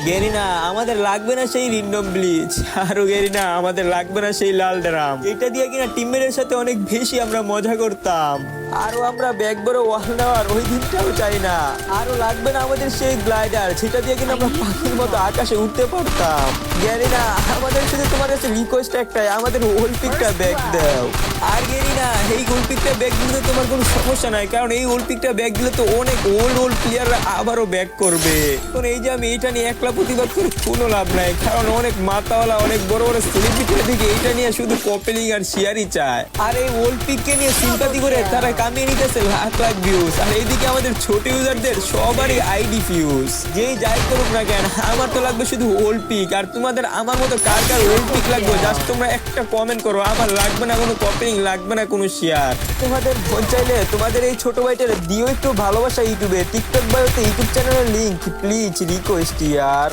Garena আমাদের লাগবে না সেই রিন্ডম ব্লিচ, আরো গেরিনা আমাদের লাগবে না সেই লাল ড্রাম। এটা দিয়ে কিনা টিমমেটের সাথে অনেক বেশি আমরা মজা করতাম। আরো আমরা ব্যাগ বড় ওয়াল নেওয়ার ওই দিনটাও চাই না। আরো লাগবে না আমাদের সেই গ্লাইডার, সেটা দিয়ে কিনা আমরা পাখির মতো আকাশে উঠতে পারতাম। গেরিনা আমাদের শুধু তোমার কাছে রিকোয়েস্ট একটাই, আমাদের ওলপিকটা ব্যাগ দাও। আর গেরিনা এই ওলপিকটা ব্যাগ দিলে তোমার কোনো সমস্যা নাই, কারণ এই ওলপিকটা ব্যাগ দিলে তো অনেক ওল্ড প্লেয়াররা আবারও ব্যাক করবে। এখন এই যে আমি এটা নিয়ে একলা প্রতিবাদ করে কোনো লাভ নাই, কারণ অনেক মাতাওয়ালা অনেক বড় বড় সেলিব্রিটির দিকে এইটা নিয়ে শুধু কপেলিং আর শেয়ারই চায়। আর এই ওল্ড পিককে নিয়ে সিম্পাথি করে তারা কামিয়ে নিতেছে লাখ লাখ ভিউজ। আর এইদিকে আমাদের ছোট ইউজারদের সবারই আইডি ফিউজ। যেই যাই করুক না কেন, আমার তো লাগবে শুধু ওল্ড পিক। আর তোমাদের আমার মতো কার কার ওল্ড পিক লাগবে জাস্ট তোমরা একটা কমেন্ট করো। আমার লাগবে না কোনো কপেলিং, লাগবে না কোনো শেয়ার। তোমাদের মন চাইলে তোমাদের এই ছোট ভাইটার দিও একটু ভালোবাসা ইউটিউবে, টিকটক বায়োতে ইউটিউব চ্যানেলের লিংক প্লিজ রিকোয়েস্ট ইয়ার।